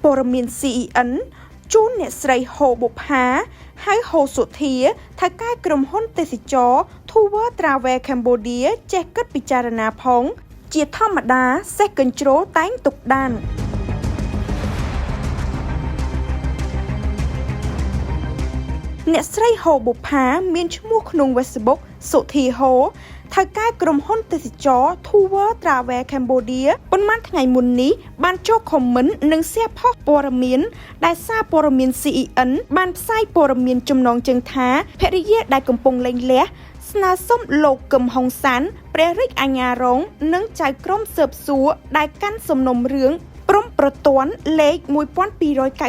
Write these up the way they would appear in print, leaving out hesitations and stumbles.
ព័ត៌មាន CEN ជូនអ្នកស្រីហូបុផាហើយហូសុធាថាការក្រុមហ៊ុនទេសចរ Tour Travel Cambodia ចេះគិតពិចារណាផងជាធម្មតាសេះកញ្ជ្រោតែងទុកដានអ្នកស្រីហូបុផាមានឈ្មោះក្នុង Facebook សុធាហូថៅកែក្រុមហ៊ុនទេសចរ Tour Travel Cambodia ប៉ុន្មានថ្ងៃមុននេះបានចូលខមមិននិងshare post ព័ត៌មានដែលសារព័ត៌មាន CEN បានផ្សាយព័ត៌មានចំណងជើងថាភរិយាដែលកំពុងលែងលះស្នើសុំលោកកឹមហុងសានព្រះរាជអាជ្ញារងនិងចៅក្រមស៊ើបសួរដែលកាន់សំណុំរឿងព្រំប្រទានលេខ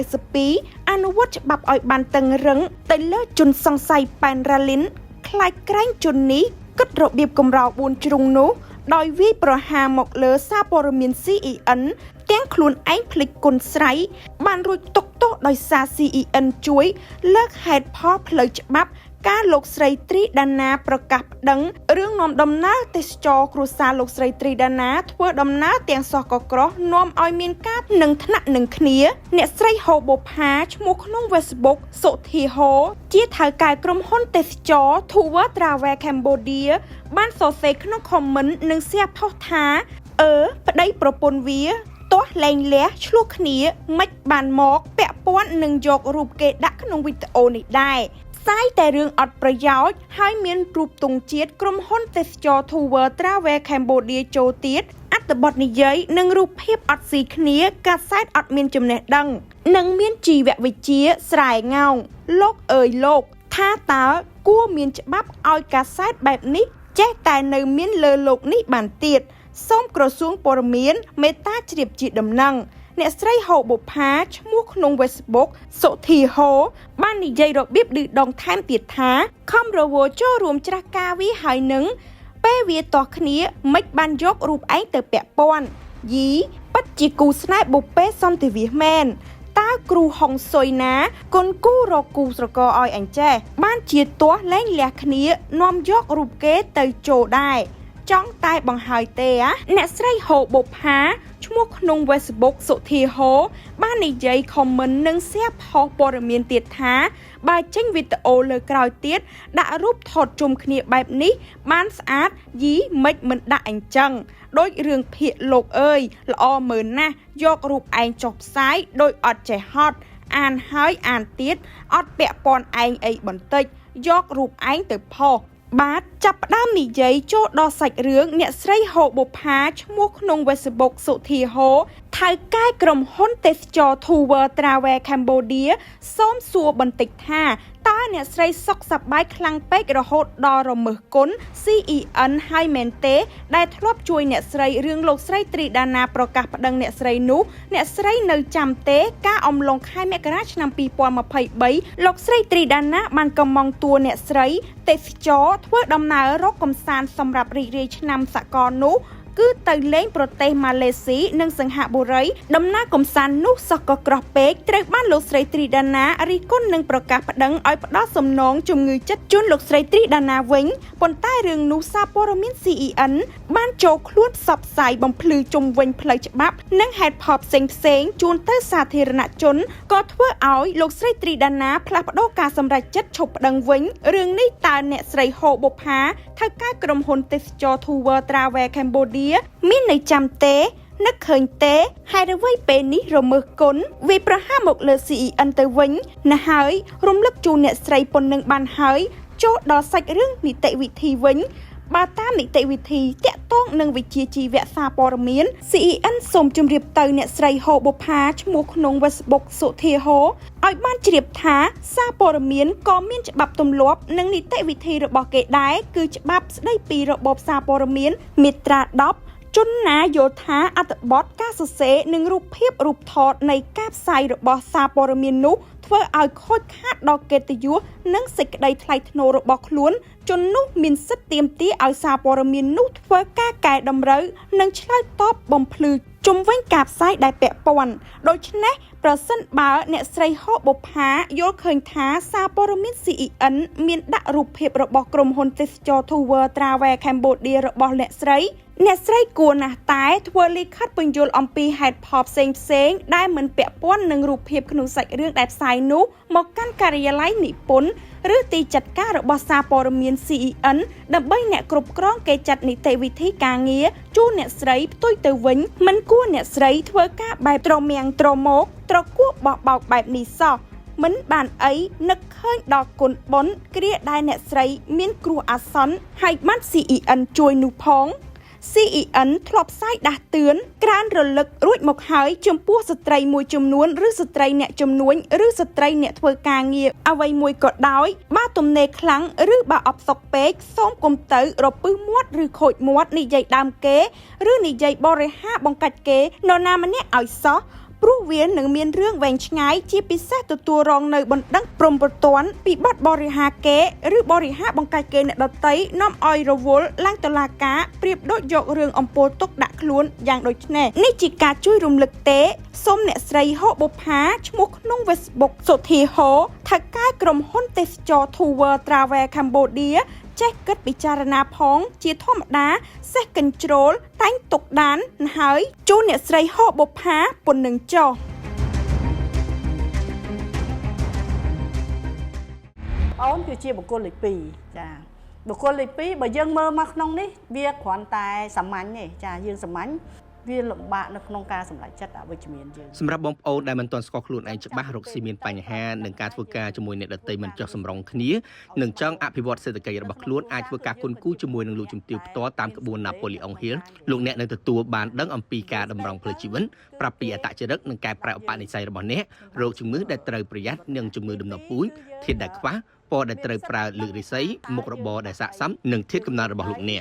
1292អនុវត្តច្បាប់ឲ្យបានតឹងរឹងទៅលើជនសង្ស័យប៉ែនរ៉ាលីនខ្លាចក្រែងជននេះគិតរបៀបកម្រោ4ជ្រុងនោះដោយវាយប្រហារមកលើសារព័ត៌មាន CEN ទាំងខ្លួនឯងភ្លេចគុណស្រ័យបានរួចទុកទោសដោយសារ CEN ជួយលើកហេតុផលផ្លូវច្បាប់ការលោកស្រីត្រីដាណាប្រកាសប្តឹងរឿងនាំដំណើរទេសចរគ្រួសារលោកស្រីត្រីដាណាធ្វើដំណើរទាំងសោះក៏ក្រោះនាំឲ្យមានការនឹងថ្នាក់នឹងគ្នាអ្នកស្រីហូបុផាឈ្មោះក្នុង Facebook សុធាហូជាថៅកែក្រុមហ៊ុនទេសចរ Tour Travel Cambodia បានសរសេរក្នុង comment និង share post ថាប្តីប្រពន្ធវាទាស់លែងលះឆ្លោះគ្នាមិនបានមកពាក់ព័ន្ធនឹងយករូបគេដាក់ក្នុងវីដេអូនេះដែរផ្សាយតែរឿងអត់ប្រយោជន៍ហើយមានរូបទង់ជាតិក្រុមហ៊ុនទេសចរ Tour Travel Cambodia ចូលទៀតអត្ថបទនិយាយនិងរូបភាពអត់ស៊ីគ្នាកាសែតអត់មានចំណេះដឹងនិងមានជីវវិទ្យាស្រែងោងលោកអើយលោកថាតើគួរមានច្បាប់ឲ្យកាសែតបែបនេះចេះតែនៅមានលើលោកនេះបានទៀតសូមក្រសួងព័ត៌មានមេត្តាជ្រាបជាដំណឹងអ្នកស្រីហូបុផាឈ្មោះក្នុង Facebook សុធាហូបាននិយាយរបៀបឌឺដងថែមទៀតថាខំរវល់ចូលរួមច្រាស់ការវាហើយនឹងពេលវាតោះគ្នាមិនបានយករូបឯងទៅពាក់ព័ន្ធយីពិតជាគូស្នេហ៍បុពេសន្តិវិសមែនតើគ្រូហុងសុយណាគុនគូរកគូស្រករឲ្យអញចេះបានជាទាស់លែងលះគ្នានាំយករូបគេទៅចូលដែរចង់តែបង្ហើយទេអ្នកស្រីហូបុផាឈ្មោះក្នុង Facebook សុធាហូបាននិយាយ comment និង share post ព័ត៌មានទៀតថាបើចេញវីដេអូលើក្រោយទៀតដាក់រូបថតជុំគ្នាបែបនេះបានស្អាតយីមិនដាក់អញ្ចឹងដូចរឿងភាគលោកអើយល្អមើលណាស់យករូបឯងចុះផ្សាយដោយអត់ចេះហត់អានហើយអានទៀតអត់ពាក់ព័ន្ធឯងអីបន្តិចយករូបឯងទៅផុសបាទចាប់ផ្ដើមនិយាយចូលដល់សាច់រឿងអ្នកស្រីហូបុផាឈ្មោះក្នុង Facebook សុធាហូថៅកែក្រុមហ៊ុនទេសចរ Tour Travel Cambodia សូមសួរបន្តិចថាតើអ្នកស្រីសុខសប្បាយខ្លាំងពេករហូតដល់រមើសគុណ CEN ហើយមែនទេដែលធ្លាប់ជួយអ្នកស្រីរឿងលោកស្រីត្រីដាណាប្រកាសប្តឹងអ្នកស្រីនោះអ្នកស្រីនៅចាំទេការអំឡុងខែមករាឆ្នាំ2023លោកស្រីត្រីដាណាបានកំងតួអ្នកស្រីទេសចរធ្វើដំណើររកកំសាន្តសម្រាប់រីករាយឆ្នាំសកលនោះគឺទៅលេងប្រទេសម៉ាឡេស៊ីនិងសិង្ហបុរីដំណើរកំសាន្តនោះសោះក៏ក្រោះពេកត្រូវបានលោកស្រីត្រីដាណារិះគន់និងប្រកាសប្តឹងឲ្យផ្ដោតសំណងជំងឺចិត្តជូនលោកស្រីត្រីដាណាវិញប៉ុន្តែរឿងនោះសារព័ត៌មាន CEN បានចូលខ្លួនផ្សព្វផ្សាយបំភ្លឺជុំវិញផ្លូវច្បាប់និងហេតុផលផ្សេងជូនទៅសាធារណជនក៏ធ្វើឲ្យលោកស្រីត្រីដាណាផ្លាស់ប្ដូរការសម្រេចចិត្តឈប់ប្តឹងវិញរឿងនេះតើអ្នកស្រីហូបុផាថៅកែក្រុមហ៊ុនទេសចរ Tour Travel Cambodia មានន័យចាំទេនឹកឃើញទេហើយអ្វីពេលនេះរមើសគុណវាប្រហារមកលើ CEN ទៅវិញណាហើយរំលឹកជូនអ្នកស្រីប៉ុណ្ណឹងបានហើយចូលដល់សាច់រឿងនីតិវិធីវិញបើតាមនីតិវិធីតាក់ទងនឹងវិជ្ជាជីវៈសារព័ត៌មាន CEN សូមជម្រាបទៅអ្នកស្រីហូបុផាឈ្មោះក្នុង Facebook សុធាហូឲ្យបានជ្រាបថាសារព័ត៌មានក៏មានច្បាប់ទម្លាប់និងនីតិវិធីរបស់គេដែរគឺច្បាប់ស្តីពីរបបសារព័ត៌មានមាត្រា10ជនណាយល់ថាអត្ថបទការសរសេរនិងរូបភាពរូបថតនៃការផ្សាយរបស់សារព័ត៌មាននោះធ្វើឲ្យខូចខាតដល់កិត្តិយសនិងសេចក្តីថ្លៃថ្នូររបស់ខ្លួនជននោះមានសិទ្ធិទាមទារឲ្យសារព័ត៌មាននោះធ្វើការកែតម្រូវនិងឆ្លើយតបបំភ្លឺជុំវិញការផ្សាយដែលពាក់ព័ន្ធដូច្នេះប្រសិនបើអ្នកស្រីហូបុផាយល់ឃើញថាសារព័ត៌មាន CEN មានដាក់រូបភាពរបស់ក្រុមហ៊ុនទេសចរ Tour Travel Cambodia របស់អ្នកស្រី អ្នកស្រីគួរណាស់តែធ្វើលិខិតពន្យល់អំពីហេតុផលផ្សេងៗដែលមិនពាក់ព័ន្ធនឹងរូបភាពក្នុងសាច់រឿងដែលផ្សាយនោះមកកាន់ការិយាល័យនិពន្ធឬទីចាត់ការរបស់សារព័ត៌មាន CEN ដើម្បីអ្នកគ្រប់គ្រងគេចាត់នីតិវិធីការងារជូនអ្នកស្រីផ្ទុយទៅវិញមិនគួរអ្នកស្រីធ្វើការបែបត្រមៀងត្រមកត្រគួបបោះបោកបែបនេះសោះមិនបានអីនឹកឃើញដល់គុណបុណ្យគ្រាដែលអ្នកស្រីមានគ្រោះអាសន្នហើយបាន CEN ជួយនោះផង CEN ធ្លាប់ផ្សាយដាស់តឿនក្រានរលឹករួចមកហើយចំពោះស្ត្រីមួយចំនួនឬស្ត្រីអ្នកជំនួញឬស្ត្រីអ្នកធ្វើការងារអ្វីមួយក៏ដោយបើទំនេរខ្លាំងឬបើអបសុកពេកសូមកុំទៅរពឹសមាត់ឬខូចមាត់និយាយដើមគេឬនិយាយបរិហាបង្កាច់គេនរណាម្នាក់ឲ្យសោះព្រោះវានឹងមានរឿងវែងឆ្ងាយជាពិសេសទទួលរងនៅបណ្ដឹងព្រំប្រទានពីបទបរិហាគេឬបរិហាបង្កាច់គេអ្នកដតីនាំឲ្យរវល់ឡើងតុលាការប្រៀបដូចយករឿងអំពើទុកដាក់ខ្លួនយ៉ាងដូចនេះនេះជាការជួយរំលឹកទេសូមអ្នកស្រីហូបុប្ផាឈ្មោះក្នុង Facebook សុធាហូថៅកែក្រុមហ៊ុនទេសចរ Tour Travel Cambodia ចេះគិតពិចារណាផងជាធម្មតាសេះកញ្ជ្រោលតែងទុកដានហើយជូនអ្នកស្រីហូបុប្ផាប៉ុណ្្នឹងចុះអូនគឺជាបុគ្គលលេខ2ចាបុគ្គលលេខ2បើយើងមើលមកក្នុងនេះវាគ្រាន់តែសាមញ្ញទេចាយើងសាមញ្ញវាលំបាកនៅក្នុងការសម្រេចចិត្តអវិជ្ជមានយើងសម្រាប់បងប្អូនដែលមិនទាន់ស្គាល់ខ្លួនឯងច្បាស់រកស៊ីមានបញ្ហានឹងការធ្វើការជាមួយអ្នកដទៃមិនចុះសម្រុងគ្នានិងចង់អភិវឌ្ឍសេដ្ឋកិច្ចរបស់ខ្លួនអាចធ្វើការគុនគូជាមួយនឹងលោកជំទាវផ្ទាល់តាមក្បួន Napoleon Hill លោកអ្នកនឹងទទួលបានដឹងអំពីការតម្រង់ផ្លូវជីវិតប្រាប់ពីអត្តចរិតនិងកែប្រែឧបនិស្ស័យរបស់អ្នករោគជំងឺដែលត្រូវប្រយ័ត្ននិងជំងឺដំណពូជធាតុដែលខ្វះពណ៌ដែលត្រូវប្រើលើករិស័យមុខរបរដែលស័ក្តិសមនិងធាតុកំណើតរបស់លោកអ្នក